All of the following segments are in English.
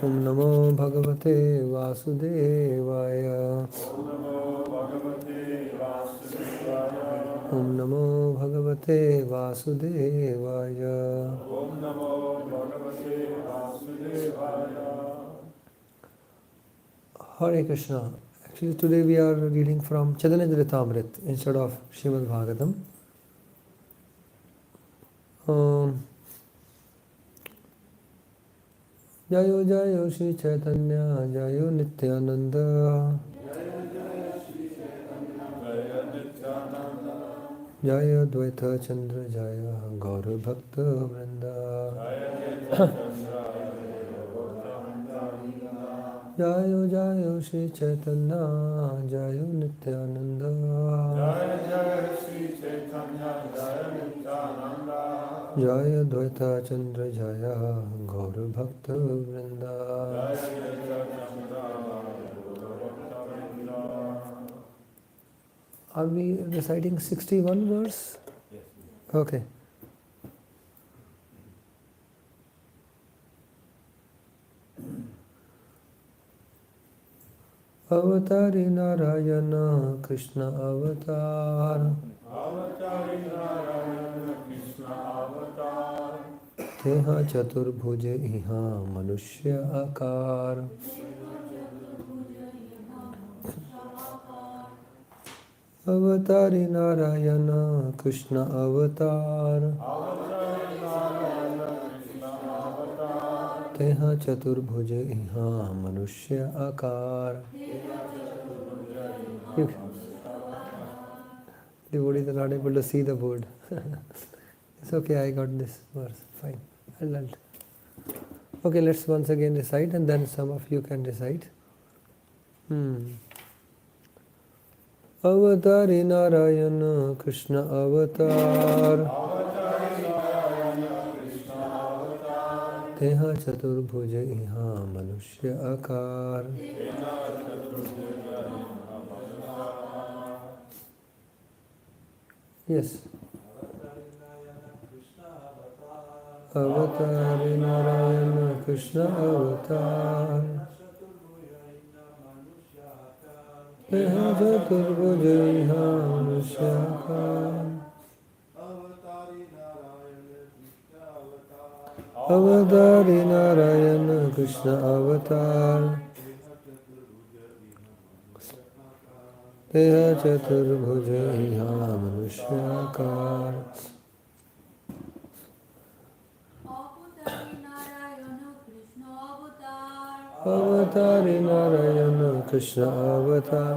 Om Namo Bhagavate Vasudevaya. Om Namo Bhagavate Vasudevaya. Om Namo Bhagavate Vasudevaya. Hare Krishna. Actually, today we are reading from Chaitanya Charitamrita instead of Srimad Bhagavatam. Jayo Jayo Shri Chaitanya Jayo Nityananda Jaya Dvaita Chandra Jaya Gaura Bhakta Vrinda Jayo Jayo Shri Chaitanya Jayo Nityananda Jaya Jaya Shri Chaitanya Jaya Nityananda. Jaya Dvaita Chandra Jaya Gaura Bhakta Vrinda. Are we reciting 61 verse? Yes. Okay. Avatari Narayana Krishna Avatar Avatari Narayana Krishna Avatar. Teha Chaturbhuja Iha Manushya Akar Avatari Narayana Krishna Avatar Avatari Narayana Krishna Avatar. Teha Chaturbhuja Iha Manushya Akar. Devotees are not able to see the board. It's okay, I got this verse. Fine. I'll learn. Okay, let's once again recite and then some of you can recite. Avatari Narayana Krishna Avatar Avatari Narayana Krishna Avatar. Teha Chaturbhuja Iha Manushya Akar. Yes. Avatari Narayana Krishna Avatar Teha Chaturbhuja Iha Manushya Akar. Avatari Narayana Krishna Avatar Teha Chaturbhuja Iha Manushya Akar. Avatari Narayana Krishna Avatar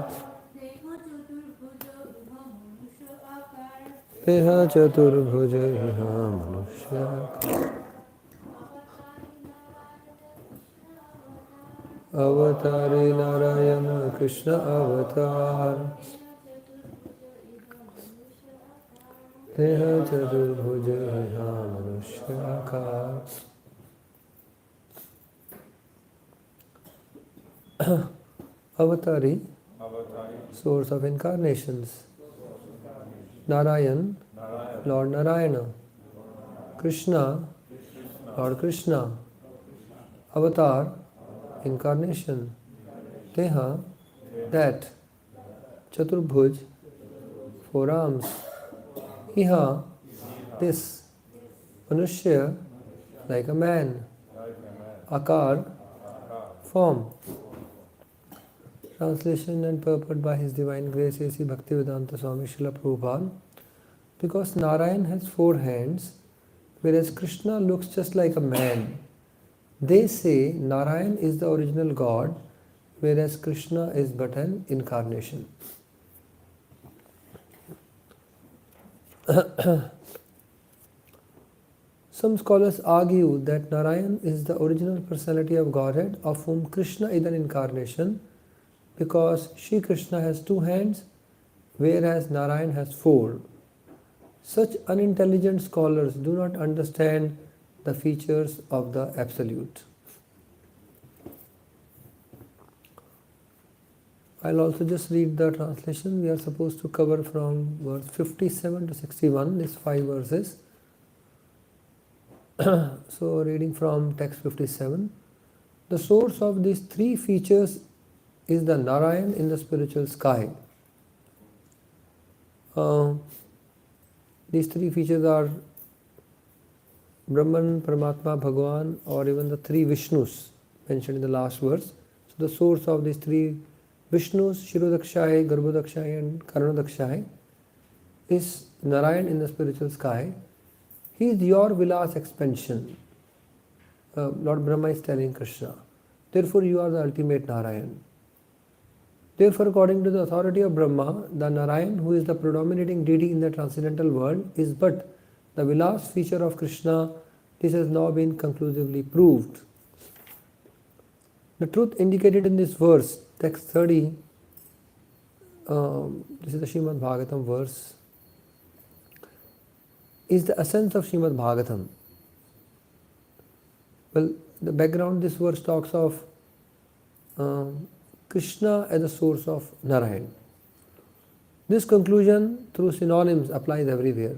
Teha Chaturbhuja Iha Manushya Akar. Avatari Narayana Krishna Avatar Teha Chaturbhuja Iha Manushya Akar. Avatari, source of incarnations. Narayan, Lord Narayana. Krishna, Lord Krishna. Avatar, incarnation. Teha, that. Chaturbhuj, four arms. Iha, this. Manushya, like a man. Akar, form. Translation and purport by His Divine Grace A.C. Bhaktivedanta Swami Srila Prabhupada. Because Narayan has four hands, whereas Krishna looks just like a man, they say Narayan is the original God, whereas Krishna is but an incarnation. Some scholars argue that Narayan is the original personality of Godhead, of whom Krishna is an incarnation, because Shri Krishna has two hands, whereas Narayan has four. Such unintelligent scholars do not understand the features of the Absolute. I'll also just read the translation. We are supposed to cover from verse 57 to 61, these 5 verses. So reading from text 57. The source of these three features is the Narayan in the spiritual sky. These three features are Brahman, Paramatma, Bhagavan, or even the three Vishnus mentioned in the last verse. So the source of these three Vishnus, Shirodakshai, Garbhodakshai and Karanodakshai, is Narayan in the spiritual sky. He is your Vilas expansion. Lord Brahma is telling Krishna. Therefore you are the ultimate Narayan. Therefore, according to the authority of Brahma, the Narayan, who is the predominating deity in the transcendental world, is but the Vilas feature of Krishna. This has now been conclusively proved. The truth indicated in this verse, text 30, this is the Srimad Bhagavatam verse, is the essence of Srimad Bhagavatam. Well, the background, this verse talks of Krishna as the source of Narayan. This conclusion through synonyms applies everywhere.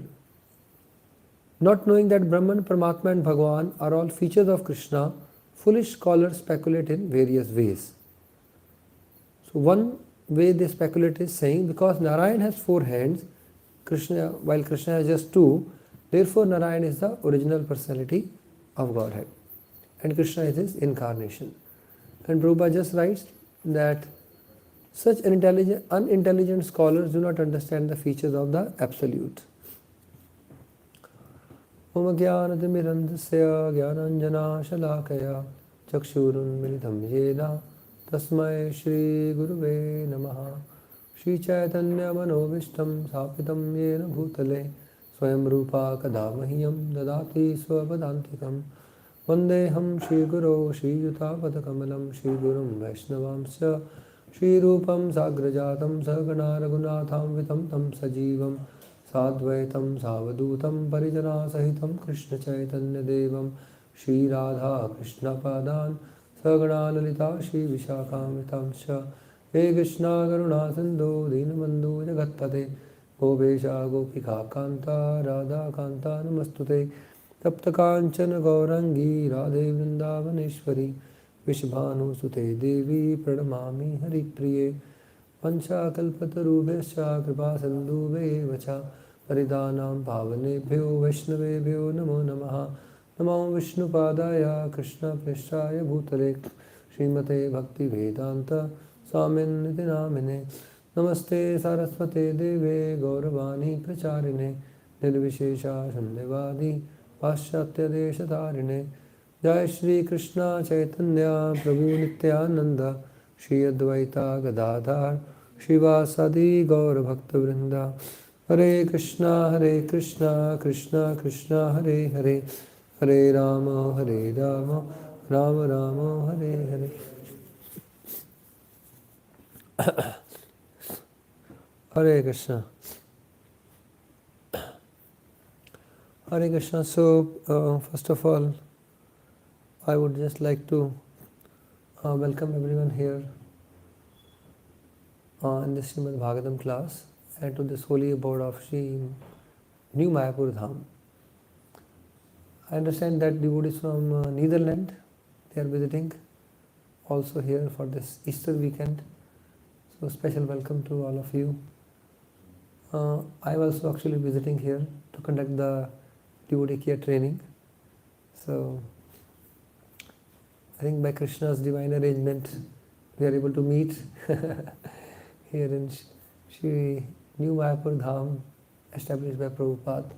Not knowing that Brahman, Paramatma and Bhagavan are all features of Krishna, foolish scholars speculate in various ways. So one way they speculate is saying, because Narayan has 4 hands, while Krishna has just 2, therefore Narayan is the original personality of Godhead and Krishna is his incarnation. And Prabhupada just writes that such unintelligent scholars do not understand the features of the Absolute. Om Jnanatimirandasya Jnananjana Shalakaya Chakshurunmilitam Yena Tasmai Shri Guruve Namaha Shri Chaitanya Manovishtam Sapitam Yena Bhutale Swayam Rupa Kadamahyam Dadati Swapadantikam Vandeham Shri Guru Shri Yuta Padakamalam Shri Gurum Vaishnavamsya Shri Rupam Sagrajatam Sagana Raghunatham Vitam Tam Sajivam Sadvaitam Savadutam Parijana Sahitam Krishna Chaitanya Devam Shri Radha Krishna Padan Sagana Lalita Shri Vishakam Sha He Krishna Karuna Sindhu Dinabandhu Jagatpate Gopesha Gopika Kanta Radha Kanta Namastute Tapta Kanchana Gaurangi Radhe Vrindavaneshwari Vishbhanu Sute Devi Pranamami Hari Priye Pancha Kalpatarubhesha Kripa Sindhuve Vacha Paridanam Pavanebhyo Vaishnavebhyo Namo Namaha Namo Vishnupadaya Krishna Preshaya Bhutale Srimate Bhakti Vedanta Swamin Niti Namine Namaste Saraswate Deve Gauravani Pracharine Nirvishesha Sandevadi Paschatya Deshatarine Jai Shri Krishna Chaitanya Prabhu Nityananda Shri Advaita Gadadhar Shivasadi Gaur Bhakta Vrinda Hare Krishna Krishna Krishna Hare Hare Hare Rama Rama Rama Hare Hare. Hare Krishna. Hare Krishna. So, first of all, I would just like to welcome everyone here in this Srimad Bhagavatam class and to this holy abode of Sri New Mayapur Dham. I understand that devotees from Netherlands, they are visiting also here for this Easter weekend. So special welcome to all of you. I am also actually visiting here to conduct the devotee care training. So I think by Krishna's divine arrangement, we are able to meet here in Shri New Mayapur Dham, established by Prabhupada.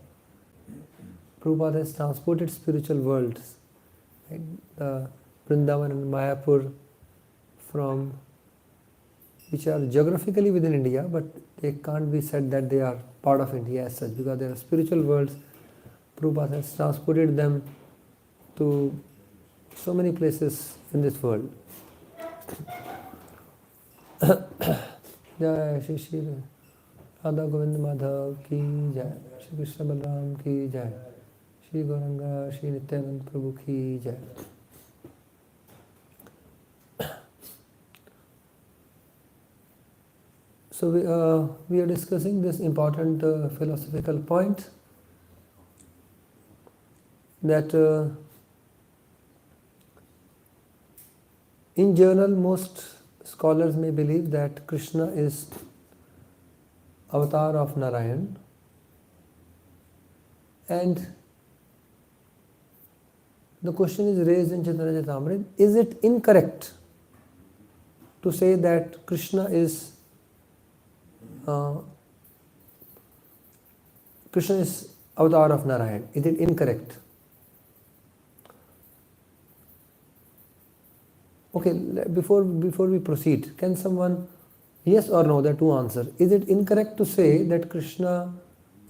Prabhupada has transported spiritual worlds, right? The Vrindavan and Mayapur, from which are geographically within India, but they can't be said that they are part of India as such, because they are spiritual worlds. Prabhupada has transported them to so many places in this world. Jai Shri Shri Radha Govinda Madhav ki Jai, Shri Krishna Balaram ki Jai, Shri Gauranga Shri Nityananda Prabhu ki Jai. So we are discussing this important philosophical point that In general, most scholars may believe that Krishna is avatar of Narayan, and the question is raised in Chaitanya Charitamrita: is it incorrect to say that Krishna is avatar of Narayan? Is it incorrect? Okay, before we proceed, can someone, yes or no, there are two answers. Is it incorrect to say that Krishna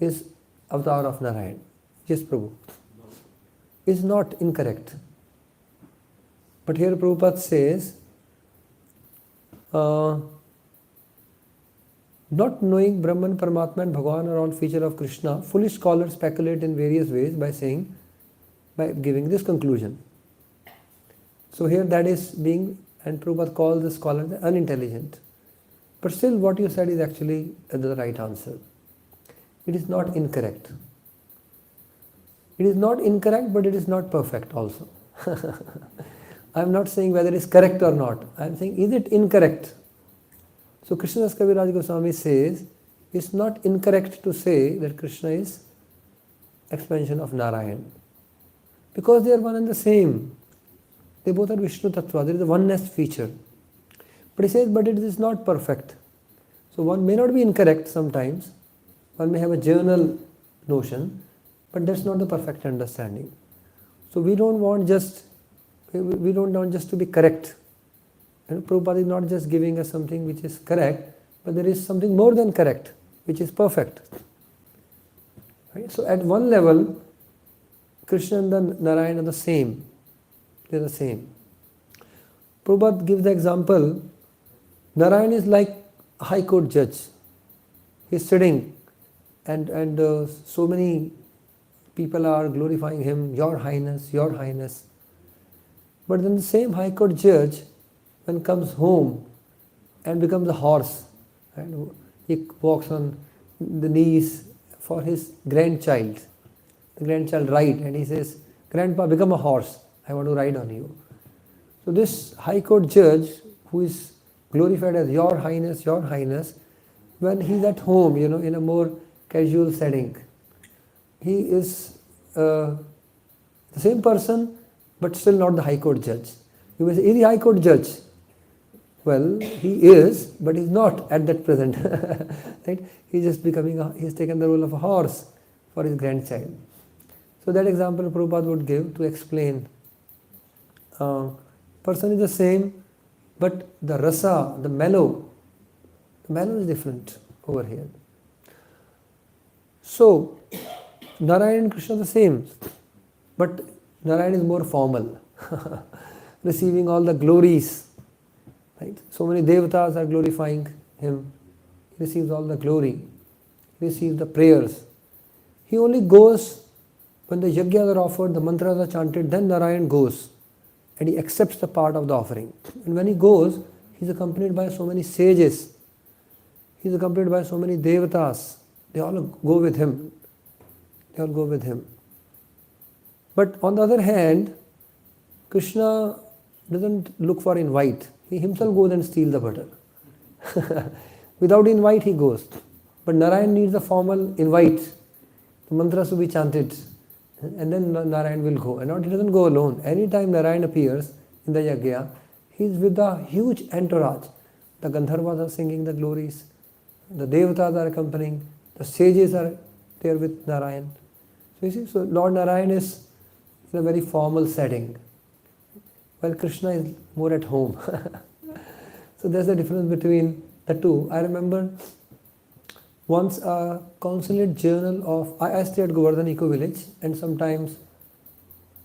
is avatar of Narayan? Yes, Prabhu. Is not incorrect. But here Prabhupada says, not knowing Brahman, Paramatma and Bhagavan are all features of Krishna, foolish scholars speculate in various ways by giving this conclusion. So here that is being, and Prabhupada calls the scholar the unintelligent. But still what you said is actually the right answer. It is not incorrect. It is not incorrect, but it is not perfect also. I am not saying whether it is correct or not. I am saying, is it incorrect? So Krishnadas Kaviraj Goswami says, it's not incorrect to say that Krishna is expansion of Narayan. Because they are one and the same. They both are Vishnu Tattva. There is a oneness feature. But he says, but it is not perfect. So one may not be incorrect sometimes. One may have a general notion, but that's not the perfect understanding. So we don't want just to be correct. And Prabhupada is not just giving us something which is correct, but there is something more than correct, which is perfect. Right? So at one level, Krishna and the Narayan are the same. They are the same. Prabhupada gives the example, Narayan is like a high court judge. He is sitting and so many people are glorifying him, Your Highness, Your Highness. But then the same high court judge, when comes home and becomes a horse, and he walks on the knees for his grandchild. The grandchild ride, and he says, Grandpa, become a horse. I want to ride on you. So this high court judge, who is glorified as Your Highness, when he is at home, in a more casual setting, he is the same person, but still not the high court judge. You may say, is he high court judge? Well, he is, but he's not at that present. Right? He's just he's taken the role of a horse for his grandchild. So that example Prabhupada would give to explain. Person is the same, but the rasa, the mellow is different over here. So, Narayan and Krishna are the same, but Narayan is more formal, receiving all the glories. Right? So many devatas are glorifying him. He receives all the glory. He receives the prayers. He only goes when the yajnas are offered, the mantras are chanted, then Narayan goes and he accepts the part of the offering. And when he goes, he is accompanied by so many sages. He is accompanied by so many devatas. They all go with him. But on the other hand, Krishna doesn't look for invite. He himself goes and steals the butter. Without invite he goes. But Narayan needs a formal invite. The mantras to be chanted. And then Narayan will go. And he doesn't go alone. Anytime Narayan appears in the yajna, he is with a huge entourage. The Gandharvas are singing the glories. The Devatas are accompanying. The sages are there with Narayan. So you see, so Lord Narayan is in a very formal setting, while Krishna is more at home. So there's a difference between the two. I remember once a consulate journal of, I stay at Govardhan Eco Village, and sometimes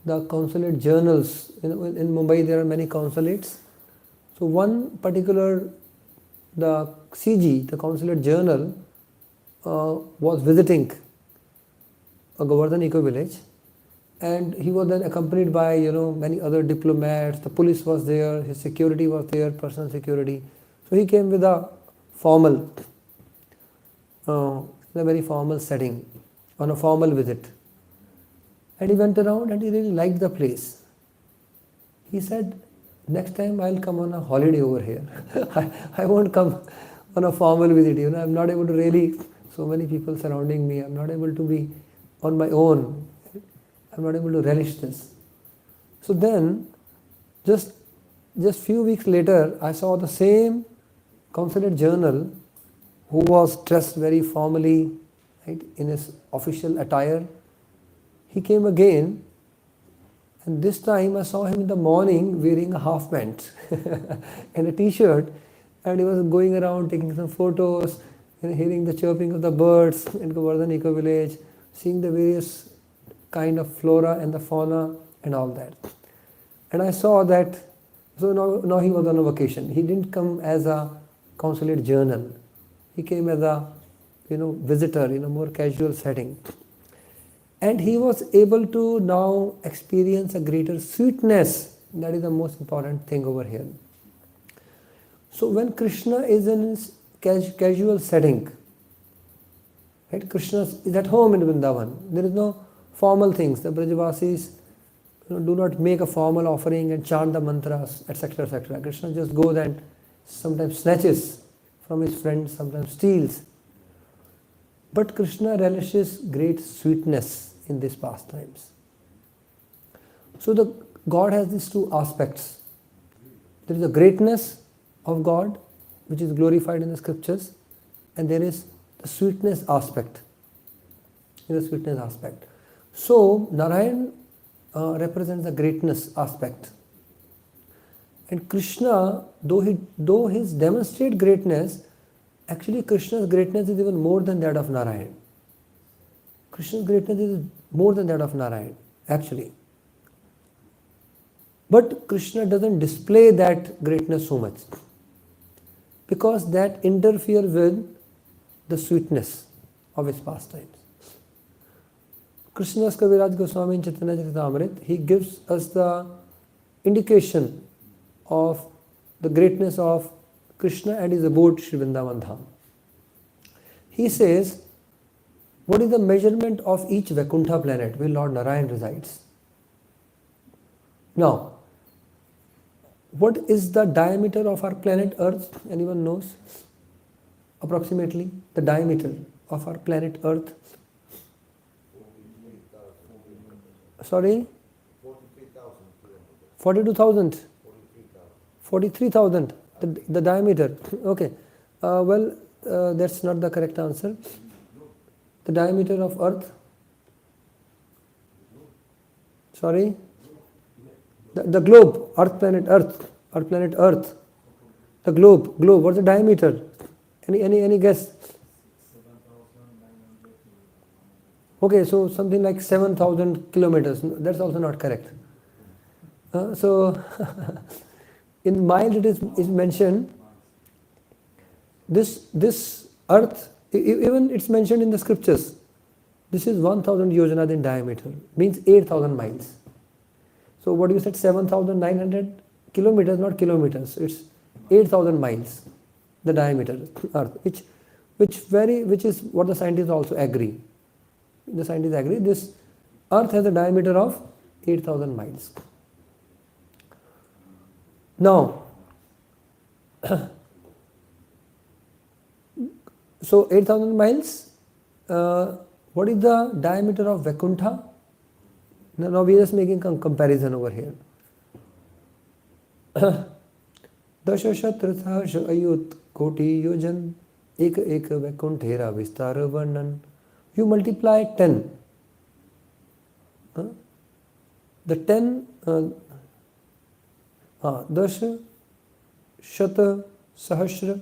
the consulate journals, in Mumbai there are many consulates. So one particular, the CG, the consulate journal, was visiting a Govardhan Eco Village, and he was then accompanied by many other diplomats. The police was there, his security was there, personal security. So he came with a formal, in a very formal setting, on a formal visit. And he went around and he really liked the place. He said, next time I'll come on a holiday over here. I won't come on a formal visit. I'm not able to really, so many people surrounding me, I'm not able to be on my own. I'm not able to relish this. So then, just few weeks later, I saw the same consulate general who was dressed very formally, right, in his official attire. He came again, and this time I saw him in the morning wearing a half pant and a t-shirt, and he was going around taking some photos, hearing the chirping of the birds in Govardhan Eco Village, seeing the various kind of flora and the fauna and all that. And I saw that, so now he was on a vacation. He didn't come as a consulate journal. He came as a visitor in a more casual setting. And he was able to now experience a greater sweetness. That is the most important thing over here. So when Krishna is in his casual setting, right? Krishna is at home in Vrindavan. There is no formal things. The Brajavasis do not make a formal offering and chant the mantras, etc., etc. Krishna just goes and sometimes snatches from his friends, sometimes steals. But Krishna relishes great sweetness in these pastimes. So the God has these two aspects. There is the greatness of God, which is glorified in the scriptures, and there is the sweetness aspect. So Narayan represents the greatness aspect, and Krishna, though his demonstrate greatness, actually Krishna's greatness is even more than that of Narayan. Krishna's greatness is more than that of Narayan, actually. But Krishna doesn't display that greatness so much, because that interferes with the sweetness of his pastimes. Krishnadas Kaviraj Goswami in Chaitanya Charitamrita, he gives us the indication of the greatness of Krishna and his abode Sri Vrindavan Dham. He says, what is the measurement of each Vaikuntha planet where Lord Narayan resides? Now, what is the diameter of our planet Earth? Anyone knows? Approximately the diameter of our planet Earth. Sorry? 42,000. 43,000. The diameter. Okay. That's not the correct answer. The diameter of Earth. Sorry? The globe. Earth, planet Earth. Our planet Earth. The globe. What's the diameter? Any guess? Okay, so something like 7,000 kilometers. That's also not correct. So, in miles it is mentioned, this earth, even it's mentioned in the scriptures, this is 1,000 yojanas in diameter, means 8,000 miles. So what you said, 7,900 kilometers, not kilometers, it's 8,000 miles, the diameter earth, which is what the scientists also agree. The scientists agree, this earth has a diameter of 8,000 miles. Now, so 8,000 miles, what is the diameter of Vaikuntha? Now we are just making a comparison over here. Dashashatrathasha ayut koti yojan ek Vaikuntera vistara varnan. You multiply 10. The 10 Dasha Shata Sahasra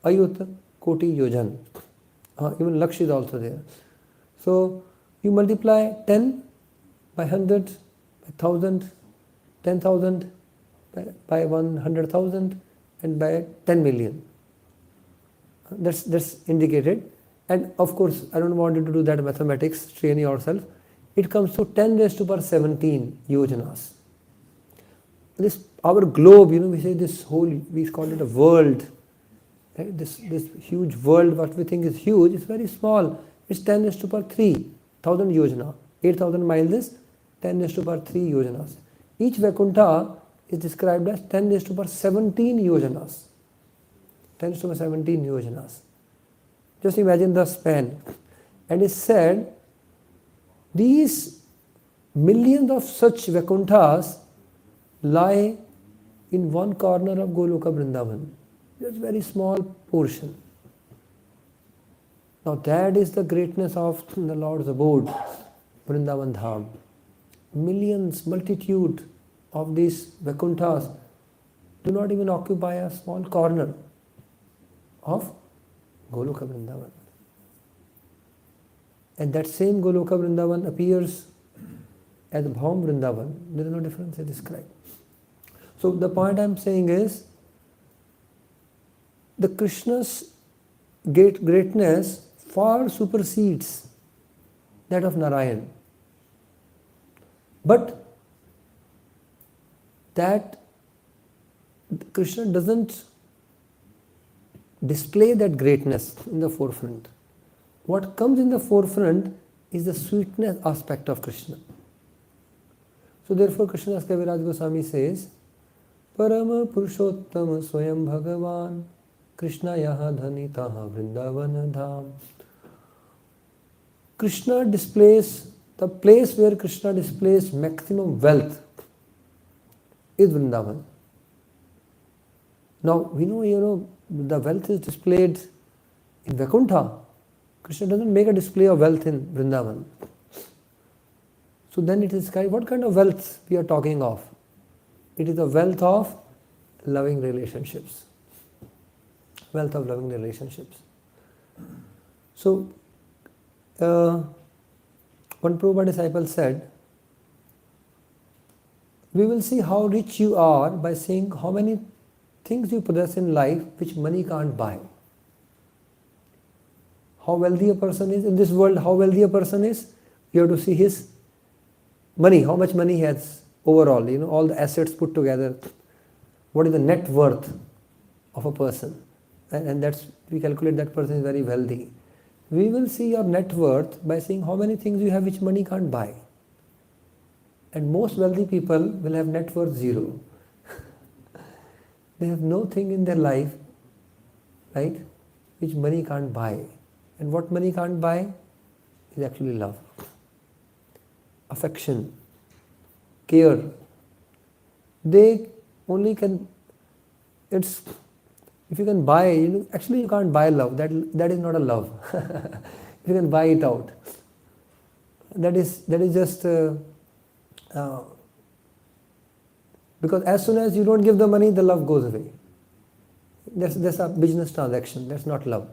Ayut Koti Yojan. Even Laksh is also there. So you multiply 10 by 100, by 1000, 10,000, by 100,000, and by 10 million. That's indicated. And of course, I don't want you to do that mathematics, train yourself. It comes to 10 raised to power 17 yojanas. This, our globe, we say this whole, we call it a world. Right? This huge world, what we think is huge, is very small. It's 10 raised to power 3,000 yojana. 8,000 miles is 10 raised to power 3 yojanas. Each Vaikuntha is described as 10 raised to the power 17 yojanas. 10 raised to the power 17 yojanas. Just imagine the span. And it's said these millions of such Vakunthas lie in one corner of Goloka Vrindavan. Just very small portion. Now that is the greatness of the Lord's abode, Vrindavan Dham. Millions, multitude of these Vakunthas do not even occupy a small corner of Goloka Vrindavan. And that same Goloka Vrindavan appears as Bhaum Vrindavan. There is no difference as described. So the point I am saying is, the Krishna's greatness far supersedes that of Narayan. But that Krishna doesn't display that greatness in the forefront. What comes in the forefront is the sweetness aspect of Krishna. So therefore Krishnadas Kaviraj Goswami says, Parama Purushottam Swayam Bhagavan Krishna Yaha Dhanitaha Vrindavan Dham. Krishna displays, the place where Krishna displays maximum wealth is Vrindavan. Now we know, the wealth is displayed in Vaikuntha. Krishna doesn't make a display of wealth in Vrindavan. So then it is what kind of wealth we are talking of? It is the wealth of loving relationships. Wealth of loving relationships. So one Prabhupada disciple said, we will see how rich you are by seeing how many things you possess in life which money can't buy. How wealthy a person is in this world, how wealthy a person is, you have to see his money, how much money he has overall, all the assets put together. What is the net worth of a person? And that's, we calculate that person is very wealthy. We will see your net worth by seeing how many things you have which money can't buy. And most wealthy people will have net worth 0. They have no thing in their life, right, which money can't buy. And what money can't buy is actually love, affection, care. They only can, if you can buy, actually you can't buy love. That is not a love. You can buy it out. That is just because as soon as you don't give the money, the love goes away. That's a business transaction. That's not love.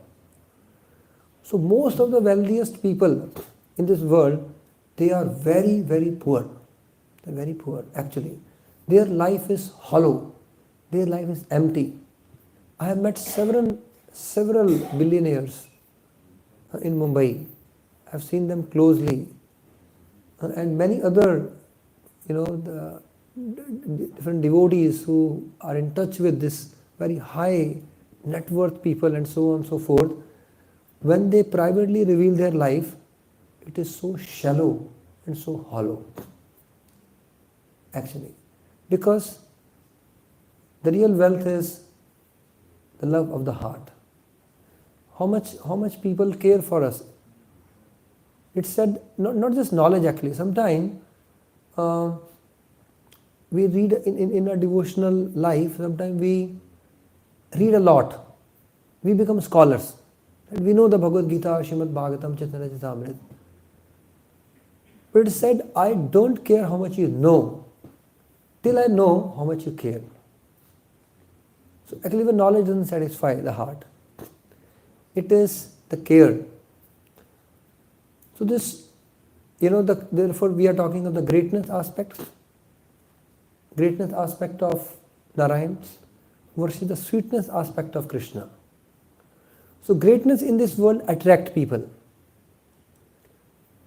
So most of the wealthiest people in this world, they are very, very poor. They're very poor actually. Their life is hollow. Their life is empty. I have met several billionaires in Mumbai. I've seen them closely. And many other, the different devotees who are in touch with this very high net worth people and so on and so forth. When they privately reveal their life, it is so shallow and so hollow, actually. Because the real wealth is the love of the heart. How much people care for us. It's said, not just knowledge actually. Sometimes we read in our devotional life, sometimes we read a lot. We become scholars. We know the Bhagavad Gita, Srimad Bhagavatam, Chaitanya Charitamrita. But it said, I don't care how much you know, till I know how much you care. So actually the knowledge doesn't satisfy the heart. It is the care. So this, therefore we are talking of the greatness aspect of Narayan versus the sweetness aspect of Krishna. So greatness in this world attracts people.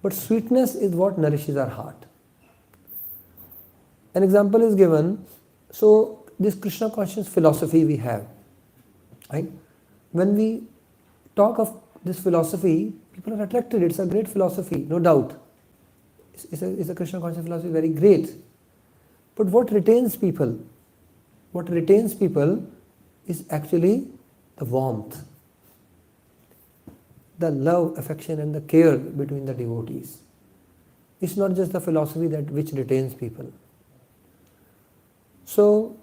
But sweetness is what nourishes our heart. An example is given. So this Krishna conscious philosophy we have, right? When we talk of this philosophy, people are attracted. It's a great philosophy, no doubt. It's a Krishna conscious philosophy, very great. But what retains people? what retains people is actually the warmth, the love, affection and the care between the devotees. It's not just the philosophy that which retains people. So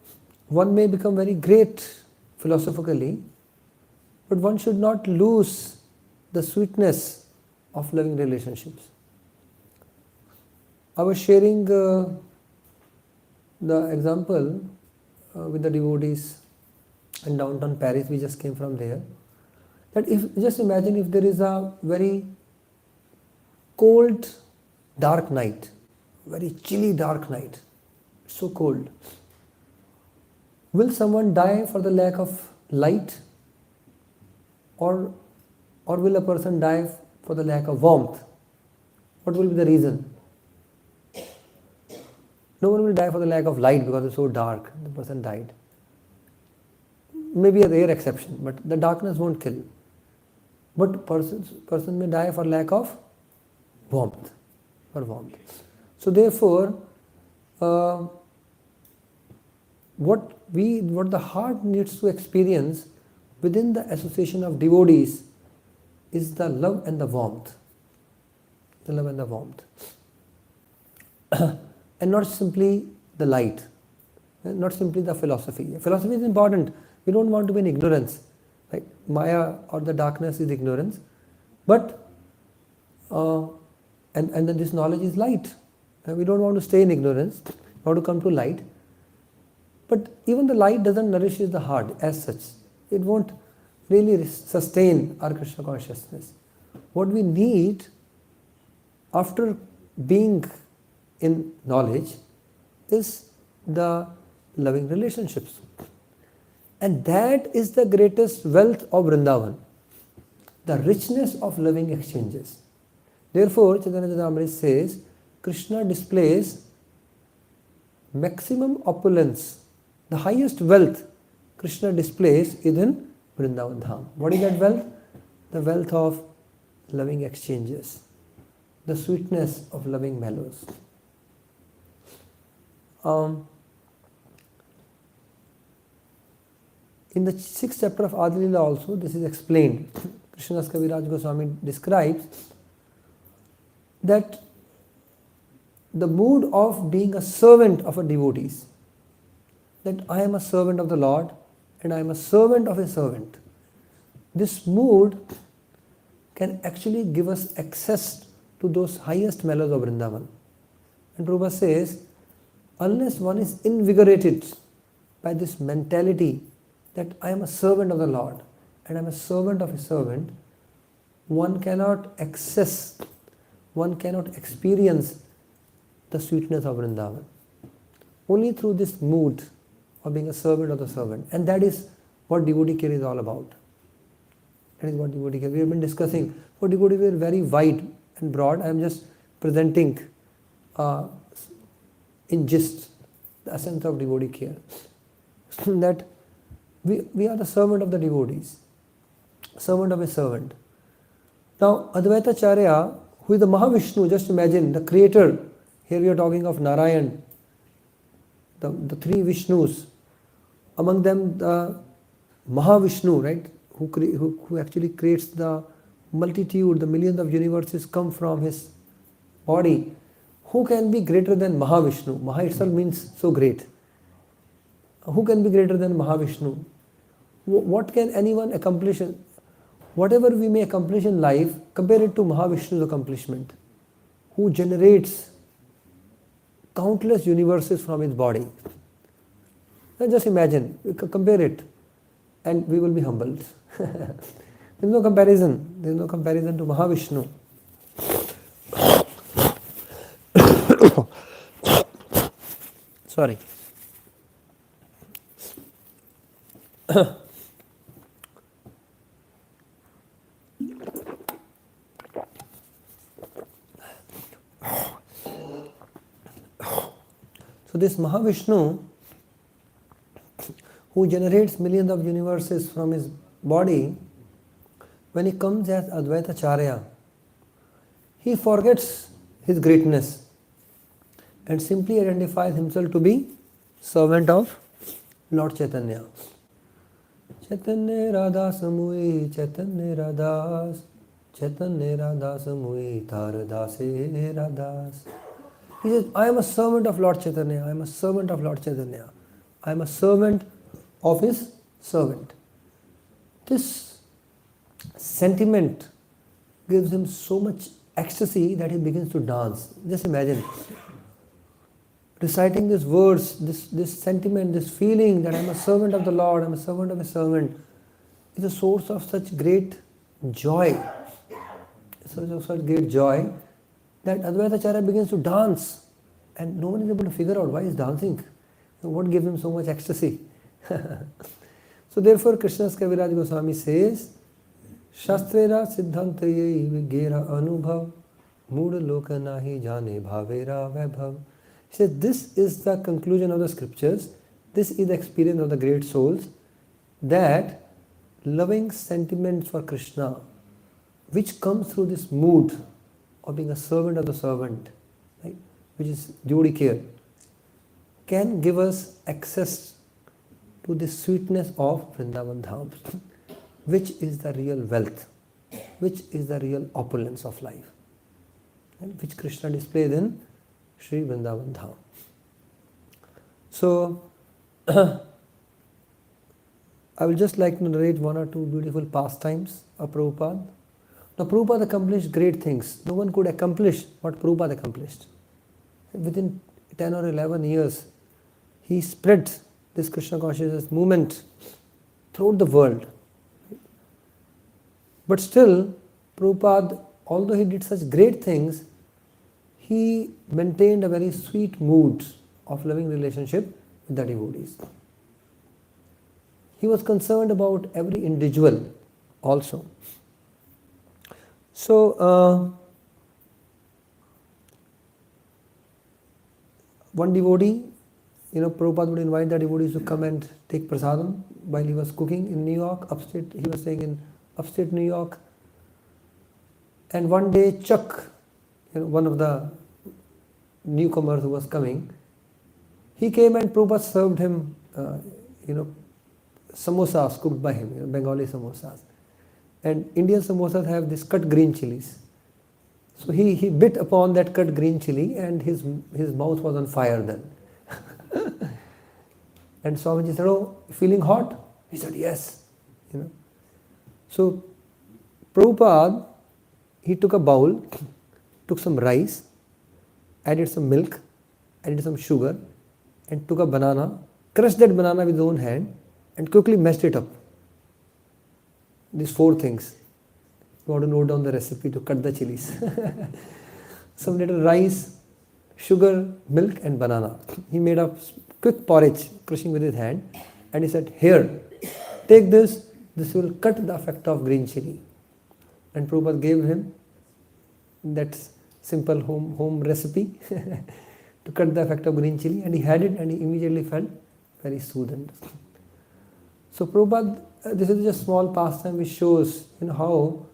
one may become very great philosophically, but one should not lose the sweetness of loving relationships. I was sharing the example with the devotees in downtown Paris. We just came from there. That if just imagine if there is a very cold, dark night, very chilly dark night, it's so cold. Will someone die for the lack of light, or will a person die for the lack of warmth? What will be the reason? No one will die for the lack of light because it's so dark, the person died. Maybe a rare exception, but the darkness won't kill. But person may die for lack of warmth. So therefore, what the heart needs to experience within the association of devotees is the love and the warmth. The love and the warmth. And not simply the light, not simply the philosophy. Philosophy is important. We don't want to be in ignorance. Like Maya or the darkness is ignorance. But, and then this knowledge is light. We don't want to stay in ignorance. We want to come to light. But even the light doesn't nourish the heart as such. It won't really sustain our Krishna consciousness. What we need after being in knowledge is the loving relationships. And that is the greatest wealth of Vrindavan, the richness of loving exchanges. Therefore, Chaitanya Charitamrita says, Krishna displays maximum opulence, the highest wealth Krishna displays is in Vrindavan Dham. What is that wealth? The wealth of loving exchanges, the sweetness of loving mellows. In the 6th chapter of Adi Leela also this is explained. Krishnadas Kaviraj Goswami describes that the mood of being a servant of a devotee, that I am a servant of the Lord and I am a servant of a servant. This mood can actually give us access to those highest mellows of Vrindavan. And Prabhupada says, unless one is invigorated by this mentality that I am a servant of the Lord and I am a servant of a servant, one cannot access, one cannot experience the sweetness of Vrindavan. Only through this mood of being a servant of the servant. And that is what devotee care is all about. That is what devotee care. We have been discussing. For devotee care very wide and broad. I am just presenting in gist the essence of devotee care. That we are the servant of the devotees, servant of a servant. Now, Advaita Acharya, who is the Mahavishnu, just imagine, the creator. Here we are talking of Narayan, the three Vishnus. Among them, the Mahavishnu, right, who actually creates the multitude, the millions of universes come from his body. Who can be greater than Mahavishnu? Maha itself means so great. Who can be greater than Mahavishnu? What can anyone accomplish? Whatever we may accomplish in life, compare it to Mahavishnu's accomplishment, who generates countless universes from his body. Now just imagine, compare it, and we will be humbled. There is no comparison. There is no comparison to Mahavishnu. Sorry. So this Mahavishnu, who generates millions of universes from his body, when he comes as Advaita Acharya, he forgets his greatness and simply identifies himself to be servant of Lord Chaitanya. Chaitanya Radha Samui, Chaitanya Radhas, Chaitanya Radha Samui, Taradase Radhas. He says, I am a servant of Lord Chaitanya, I am a servant of Lord Chaitanya. I am a servant of his servant. This sentiment gives him so much ecstasy that he begins to dance. Just imagine reciting these words, this sentiment, this feeling that I am a servant of the Lord, I am a servant of a servant, is a source of such great joy. Such great joy that Advaita Acharya begins to dance, and no one is able to figure out why he is dancing. What gives him so much ecstasy? So therefore Krishna's Kaviraj Goswami says, Shastrera Siddhantayai Vigera Anubhav Muda Loka Nahi Jane Bhavera Vaibhav. He says this is the conclusion of the scriptures, this is the experience of the great souls, that loving sentiments for Krishna, which comes through this mood of being a servant of the servant, right, which is devotee care, can give us access to the sweetness of Vrindavan Dham, which is the real wealth, which is the real opulence of life, and which Krishna displays in Sri Vrindavan Dham. So, I will just like to narrate one or two beautiful pastimes of Prabhupada. Now, Prabhupada accomplished great things. No one could accomplish what Prabhupada accomplished. Within 10 or 11 years, he spread this Krishna consciousness movement throughout the world. But still, Prabhupada, although he did such great things, he maintained a very sweet mood of loving relationship with the devotees. He was concerned about every individual also. So, one devotee, Prabhupada would invite the devotees to come and take prasadam while he was cooking in New York, upstate. He was staying in upstate New York. And one day Chuck, one of the newcomers who was coming, he came and Prabhupada served him, samosas cooked by him, Bengali samosas. And Indian samosas have this cut green chilies. So he bit upon that cut green chili and his mouth was on fire then. And Swamiji said, oh, feeling hot? He said, yes. So Prabhupada, he took a bowl, took some rice, added some milk, added some sugar, and took a banana, crushed that banana with his own hand, and quickly mashed it up. These 4 things. You want to note down the recipe to cut the chilies. Some little rice, sugar, milk, and banana. He made a quick porridge, crushing with his hand, and he said, here, take this, this will cut the effect of green chili. And Prabhupada gave him that simple home recipe to cut the effect of green chili, and he had it and he immediately felt very soothed. So Prabhupada, this is just a small pastime which shows how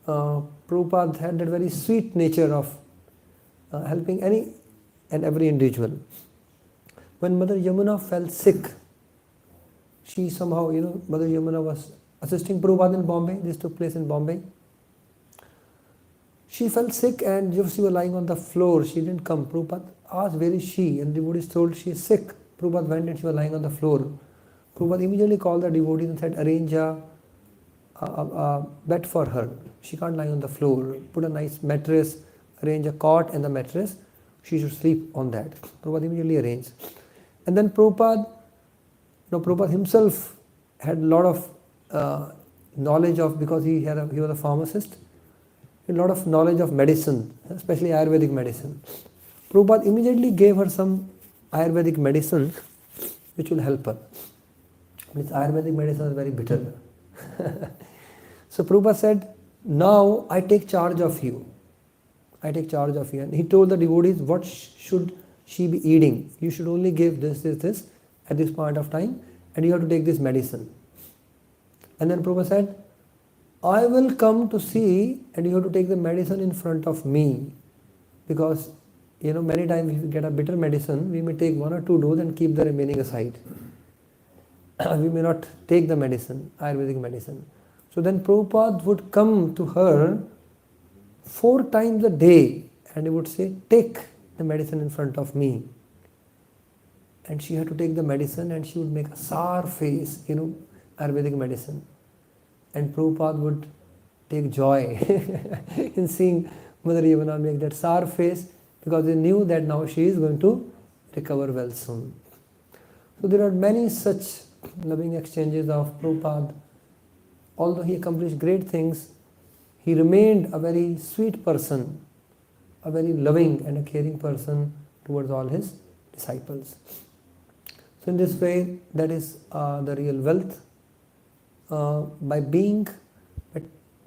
Prabhupada had that very sweet nature of helping any and every individual. When Mother Yamuna fell sick, she somehow, Mother Yamuna was assisting Prabhupada in Bombay. This took place in Bombay. She fell sick and just she was lying on the floor. She didn't come. Prabhupada asked, where is she? And the devotees told she is sick. Prabhupada went and she was lying on the floor. Prabhupada immediately called the devotees and said, arrange a bed for her. She can't lie on the floor. Put a nice mattress, arrange a cot and the mattress. She should sleep on that. Prabhupada immediately arranged. And then Prabhupada himself had a lot of knowledge of, because he was a pharmacist, a lot of knowledge of medicine, especially Ayurvedic medicine. Prabhupada immediately gave her some Ayurvedic medicine which will help her. This Ayurvedic medicine is very bitter. So Prabhupada said, now I take charge of you. I take charge of you. And he told the devotees, what should she be eating? You should only give this at this point of time, and you have to take this medicine. And then Prabhupada said, I will come to see, and you have to take the medicine in front of me. Because, many times if we get a bitter medicine, we may take 1 or 2 doses and keep the remaining aside. we may not take the medicine, Ayurvedic medicine. So then Prabhupada would come to her 4 times a day and he would say, take the medicine in front of me. And she had to take the medicine and she would make a sour face, Ayurvedic medicine. And Prabhupada would take joy in seeing Mother Yamuna make that sour face, because he knew that now she is going to recover well soon. So there are many such loving exchanges of Prabhupada. Although he accomplished great things, he remained a very sweet person, a very loving and a caring person towards all his disciples. So in this way, that is the real wealth.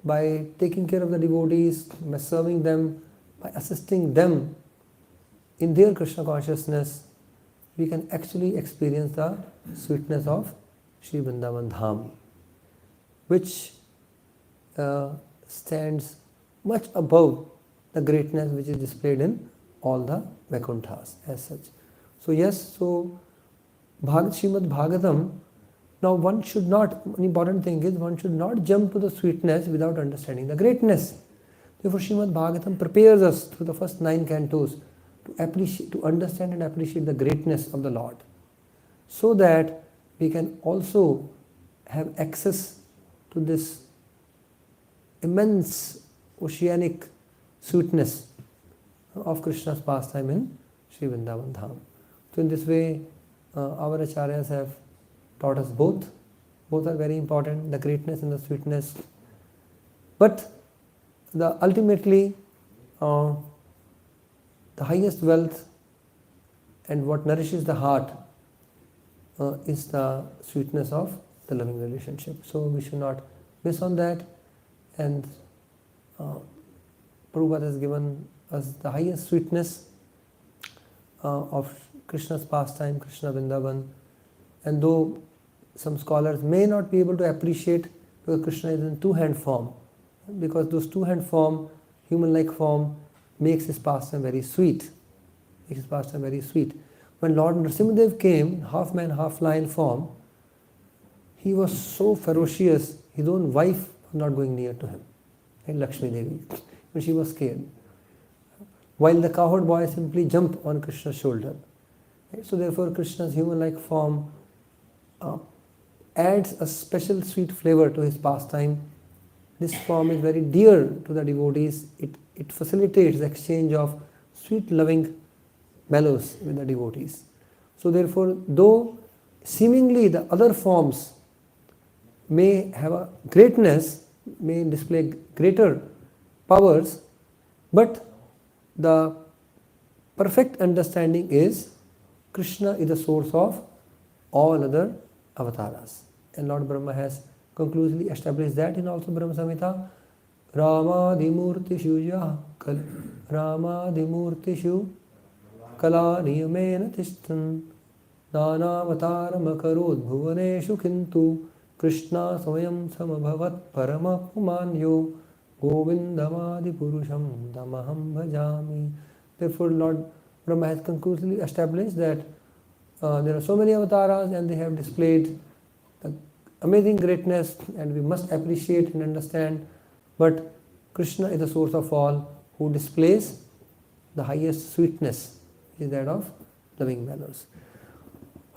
By taking care of the devotees, by serving them, by assisting them in their Krishna consciousness, we can actually experience the sweetness of Sri Vrindavan Dham, which stands much above the greatness which is displayed in all the Vaikunthas as such. So yes, Srimad Bhagavatam, now one should not, an important thing is, one should not jump to the sweetness without understanding the greatness. Therefore Srimad Bhagavatam prepares us through the first 9 cantos to understand and appreciate the greatness of the Lord, so that we can also have access to this immense oceanic sweetness of Krishna's pastime in Sri Vrindavan Dham. So in this way, our acharyas have taught us both. Both are very important, the greatness and the sweetness. But ultimately, the highest wealth and what nourishes the heart is the sweetness of the loving relationship. So we should not miss on that. And Prabhupada has given us the highest sweetness of Krishna's pastime, Krishna Vrindavan. And though some scholars may not be able to appreciate, because Krishna is in 2-hand form, because those 2-hand form, human-like form, makes his pastime very sweet. When Lord Nrsimhadev came, half man, half lion form, he was so ferocious, his own wife was not going near to him, like Lakshmi Devi, when she was scared. While the cowherd boy simply jumped on Krishna's shoulder. So therefore Krishna's human-like form adds a special sweet flavor to his pastime. This form is very dear to the devotees. It facilitates the exchange of sweet loving mellows with the devotees. So therefore, though seemingly the other forms may have a greatness, may display greater powers, but the perfect understanding is Krishna is the source of all other avatars. And Lord Brahma has conclusively established that in also Brahma Samhita. Ramadimurtishu kala niyamena tishtan nanavataram akarod bhuvaneshu kintu Krishna swayam samabhavat parama pumanyo govindamadi purusham damaham bhajami. Therefore Lord Brahma has conclusively established that there are so many avatars and they have displayed the amazing greatness, and we must appreciate and understand. But Krishna is the source of all, who displays the highest sweetness, is that of loving mellows.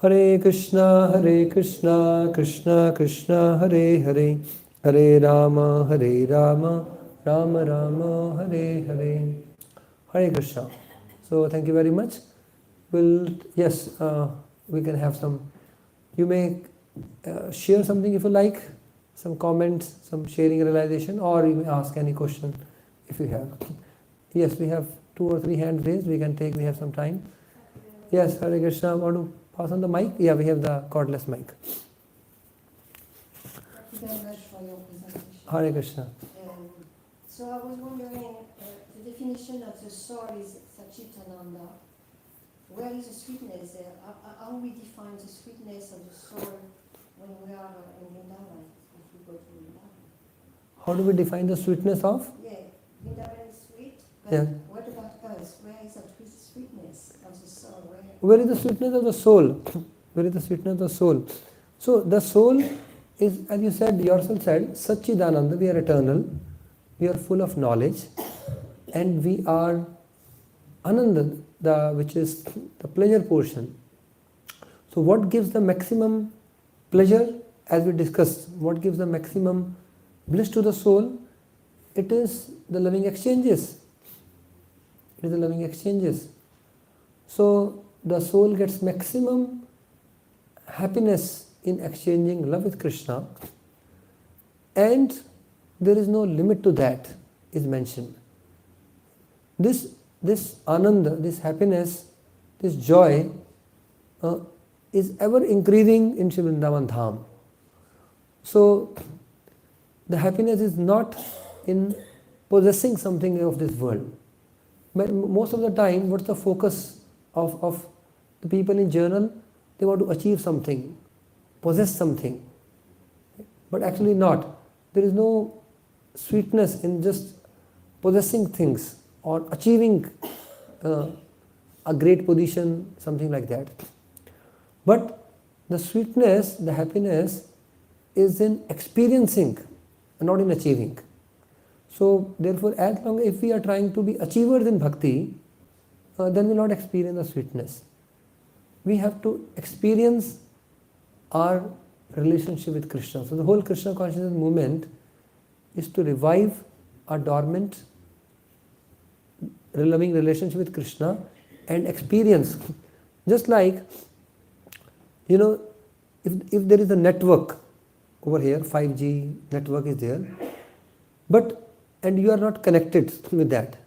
Hare Krishna, Krishna Krishna, Hare Hare, Hare Rama, Rama Rama, Hare Hare. Hare Krishna. So thank you very much. We can have some. You may share something if you like, some comments, some sharing realization, or you may ask any question if you have. Yes, we have 2 or 3 hands raised. We can take. We have some time. Yes, Hare Krishna. Want to pass on the mic? Yeah, we have the cordless mic. Thank you very much for your presentation. Hare Krishna. So I was wondering, the definition of the soul is Satchitananda. Where is the sweetness there? How we define the sweetness of the soul when we are in Vrindavan, if we go to Vrindavan? How do we define the sweetness of? Yeah, Vrindavan is sweet, but Yeah. what about us? Where is that sweetness of the soul? Where is the sweetness of the soul? Where is the sweetness of the soul? So the soul is, as you said, yourself said, Satchidananda, we are eternal, we are full of knowledge, and we are Ananda, which is the pleasure portion. So what gives the maximum pleasure, as we discussed, what gives the maximum bliss to the soul? It is the loving exchanges. It is the loving exchanges. So the soul gets maximum happiness in exchanging love with Krishna, and there is no limit to that, is mentioned. This ananda, this happiness, this joy is ever increasing in Sri Vrindavan Dham. So the happiness is not in possessing something of this world. But most of the time, what's the focus of the people in general? They want to achieve something, possess something, but actually not. There is no sweetness in just possessing things or achieving a great position, something like that. But the sweetness, the happiness is in experiencing, not in achieving. So therefore, as long as if we are trying to be achievers in bhakti, then we will not experience the sweetness. We have to experience our relationship with Krishna. So the whole Krishna consciousness movement is to revive our dormant, loving relationship with Krishna and experience. Just like, if there is a network over here, 5G network is there, and you are not connected with that.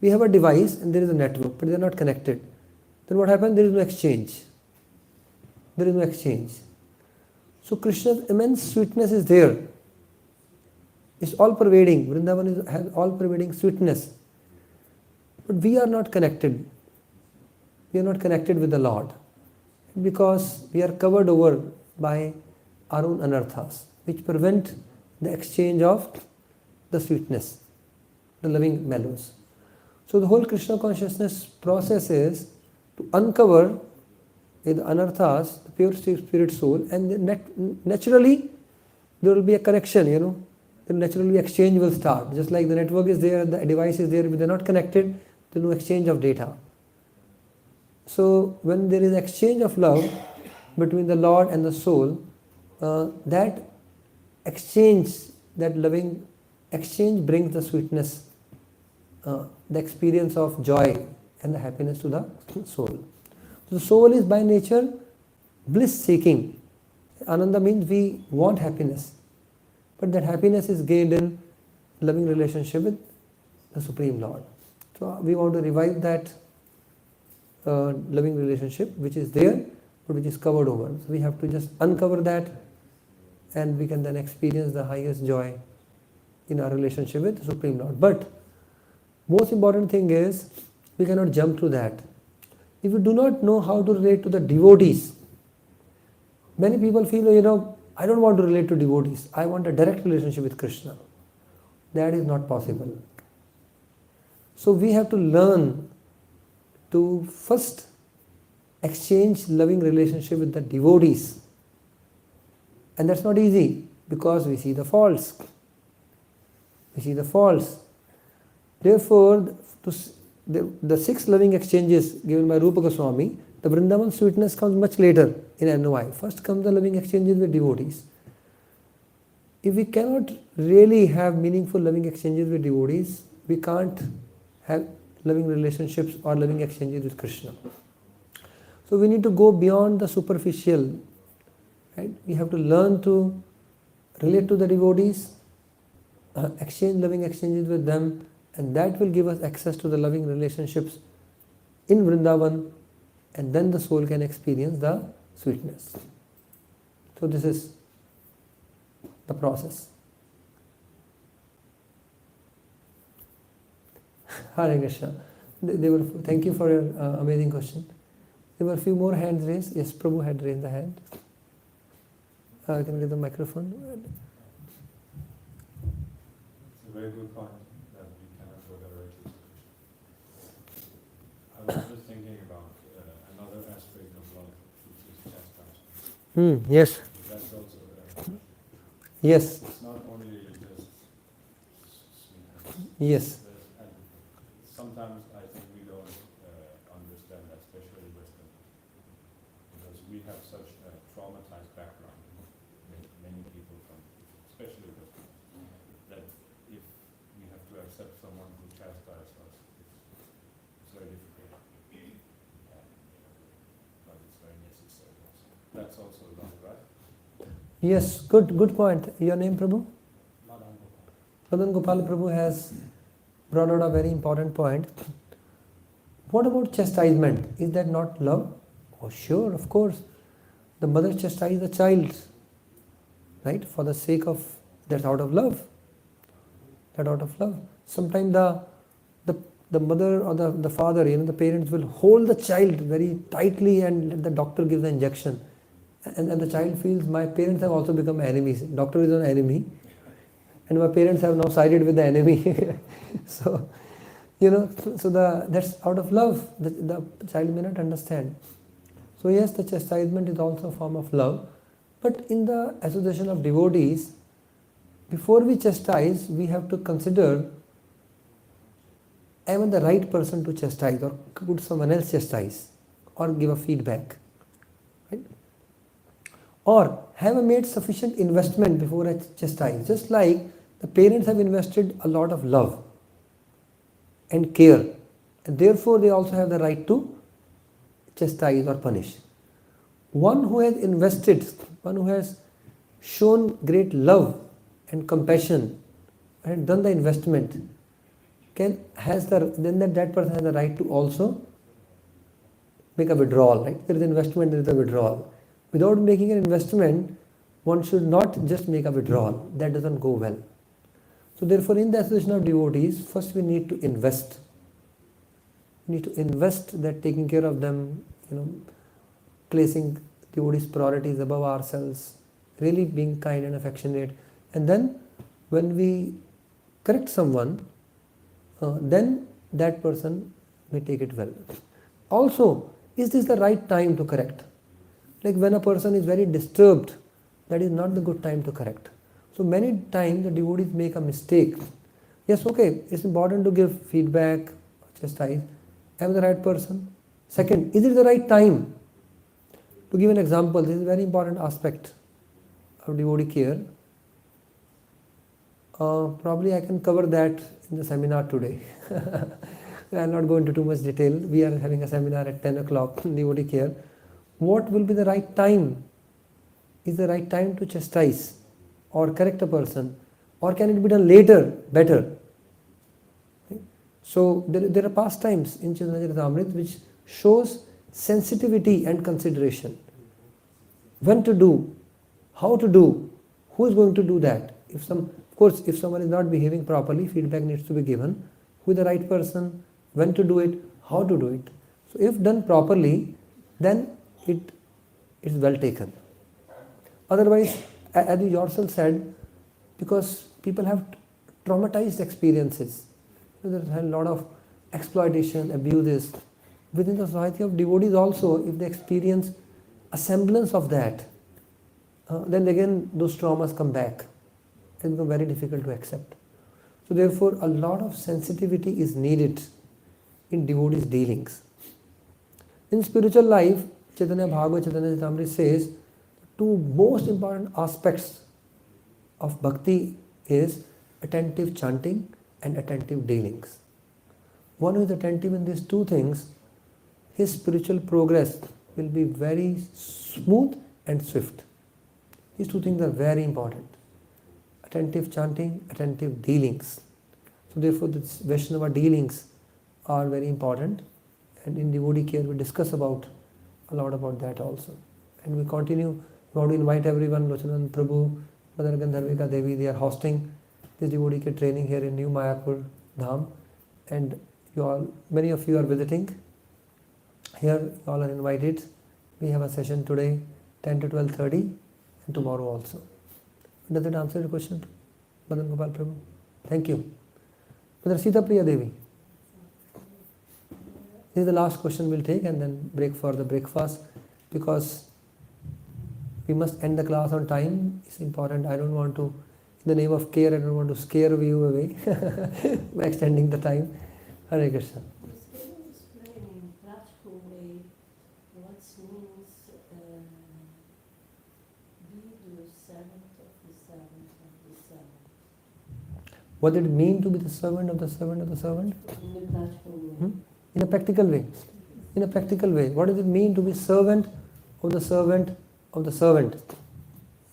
We have a device and there is a network, but they are not connected. Then what happens? There is no exchange. There is no exchange. So Krishna's immense sweetness is there. It's all pervading. Vrindavan has all pervading sweetness. But we are not connected. We are not connected with the Lord, because we are covered over by our own anarthas, which prevent the exchange of the sweetness, the loving mellows. So the whole Krishna consciousness process is to uncover the anarthas, the pure spirit soul, and naturally there will be a connection, then naturally exchange will start. Just like the network is there, the device is there, if they are not connected, there is no exchange of data. So when there is exchange of love between the Lord and the soul, that exchange, that loving exchange brings the sweetness, the experience of joy and the happiness to the soul. So the soul is by nature bliss seeking. Ananda means we want happiness, but that happiness is gained in loving relationship with the Supreme Lord. So we want to revive that loving relationship which is there but which is covered over. So we have to just uncover that, and we can then experience the highest joy in our relationship with the Supreme Lord. But most important thing is we cannot jump to that. If we do not know how to relate to the devotees, many people feel, I don't want to relate to devotees. I want a direct relationship with Krishna. That is not possible. So we have to learn to first exchange loving relationship with the devotees. And that's not easy, because we see the faults. We see the faults. Therefore, the 6 loving exchanges given by Rupa Goswami, the Vrindavan sweetness comes much later in NOI. First comes the loving exchanges with devotees. If we cannot really have meaningful loving exchanges with devotees, we can't have loving relationships or loving exchanges with Krishna. So we need to go beyond the superficial. Right? We have to learn to relate to the devotees, exchange loving exchanges with them, and that will give us access to the loving relationships in Vrindavan, and then the soul can experience the sweetness. So this is the process. Hare Krishna. Thank you for your amazing question. There were a few more hands raised. Yes, Prabhu had raised the hand. Can I get the microphone? It's a very good point that we cannot go directly to Krishna. I was just thinking about another aspect of love, which is chastisement. Yes. That Yes, It's not only just sweet. yes, And sometimes I think we don't understand that, especially Western, because we have such a traumatized background, many people from, especially Western, that if we have to accept someone who chastises us, it's very difficult. But it's very necessary also. That's also love, right? yes. Good point. Your name, Prabhu? Madan Gopal. Madan Gopal Prabhu has brought out a very important point. What about chastisement? Is that not love? Oh, sure, of course. The mother chastises the child, right? For the sake of, that's out of love. That out of love. Sometimes the mother or the father, the parents will hold the child very tightly and let the doctor give the injection. And the child feels, my parents have also become enemies. Doctor is an enemy. And my parents have now sided with the enemy. So, that's out of love. The child may not understand. So yes, the chastisement is also a form of love. But in the association of devotees, before we chastise, we have to consider, am I the right person to chastise, or could someone else chastise or give a feedback? Right? Or have I made sufficient investment before I chastise? Just like the parents have invested a lot of love and care, and therefore they also have the right to chastise or punish. One who has invested, one who has shown great love and compassion and done the investment, then that person has the right to also make a withdrawal. Right? There is investment, there is a withdrawal. Without making an investment, one should not just make a withdrawal. That doesn't go well. So therefore, in the association of devotees, first we need to invest. We need to invest that taking care of them, placing devotees' priorities above ourselves, really being kind and affectionate. And then when we correct someone, then that person may take it well. Also, is this the right time to correct? Like when a person is very disturbed, that is not the good time to correct. So many times the devotees make a mistake. Yes, okay, it's important to give feedback, chastise. Am I the right person? Second, is it the right time? To give an example, this is a very important aspect of devotee care. Probably I can cover that in the seminar today. I will not go into too much detail. We are having a seminar at 10 o'clock, devotee care. What will be the right time? Is the right time to chastise or correct a person? Or can it be done later, better? Okay. So there are pastimes in Chaitanya Charitamrita which shows sensitivity and consideration. When to do, how to do, who is going to do that? Of course, if someone is not behaving properly, feedback needs to be given. Who is the right person? When to do it? How to do it? So if done properly, then it is well taken. Otherwise, as you yourself said, because people have traumatized experiences, there's a lot of exploitation, abuses. Within the society of devotees also, if they experience a semblance of that, then again those traumas come back. It becomes very difficult to accept. So therefore, a lot of sensitivity is needed in devotees' dealings. In spiritual life, Chaitanya Bhagavad, Chaitanya Charitamrita says, two most important aspects of bhakti is attentive chanting and attentive dealings. One who is attentive in these two things, his spiritual progress will be very smooth and swift. These two things are very important. Attentive chanting, attentive dealings. So therefore, this Vaishnava dealings are very important. And in devotee care, we discuss a lot about that also. And we continue. We want to invite everyone, Lochanan Prabhu, Mother Gandharvika Devi, they are hosting this devotee care training here in New Mayapur Dham. And many of you are visiting. Here, you all are invited. We have a session today, 10 to 12:30, and tomorrow also. Does that answer your question, Madan Gopal Prabhu? Thank you. Mother Sita Priya Devi. This is the last question we'll take and then break for the breakfast, because we must end the class on time. It's important. I don't want to, in the name of care, I don't want to scare you away by extending the time. Hare Krishna. Can you explain in practical way what means be the servant of the servant of the servant? What did it mean to be the servant of the servant of the servant? In a practical way. In a practical way. In a practical way. What does it mean to be servant of the servant of the servant?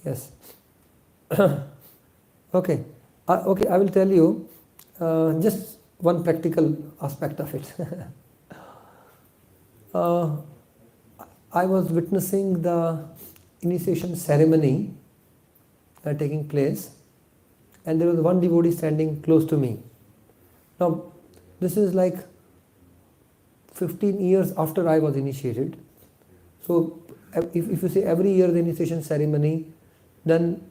Yes. Okay. Okay, I will tell you just one practical aspect of it. I was witnessing the initiation ceremony taking place, and there was one devotee standing close to me. Now, this is like 15 years after I was initiated. So, if you say every year the initiation ceremony, then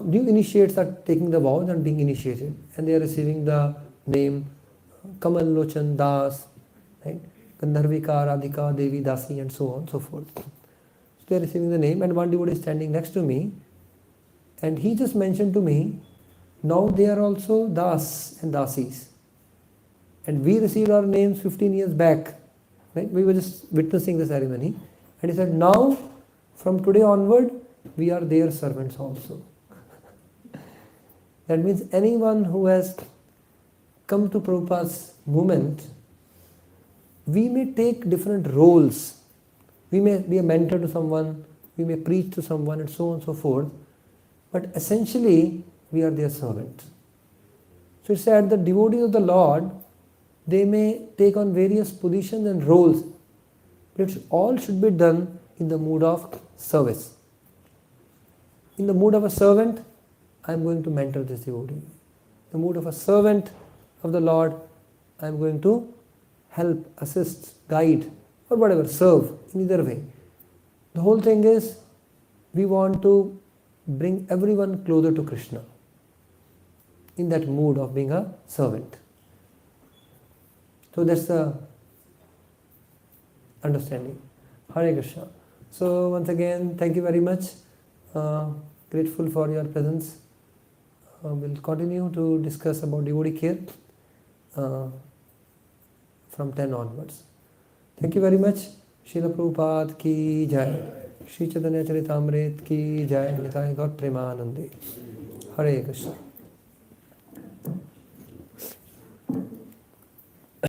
new initiates are taking the vows and being initiated, and they are receiving the name Kamal Lochan Das, right? Gandharvika Radhika Devi Dasi, and so on and so forth. So they are receiving the name, and one devotee is standing next to me, and he just mentioned to me, now they are also Das and Dasis, and we received our names 15 years back, right? We were just witnessing the ceremony, and he said, now from today onward we are their servants also. That means anyone who has come to Prabhupada's movement, we may take different roles. We may be a mentor to someone, we may preach to someone, and so on and so forth, but essentially we are their servant. So it said the devotees of the Lord, they may take on various positions and roles, but it all should be done in the mood of service. In the mood of a servant, I am going to mentor this devotee. In the mood of a servant of the Lord, I am going to help, assist, guide, or whatever, serve in either way. The whole thing is, we want to bring everyone closer to Krishna in that mood of being a servant. So that's the understanding. Hare Krishna. So once again, thank you very much. Grateful for your presence. We'll continue to discuss about devotee care from 10 onwards. Thank you very much. Srila Prabhupada ki jai. Shri Chaitanya Charitamrita ki jai. Nitai Gaur Premanande. Hare Krishna.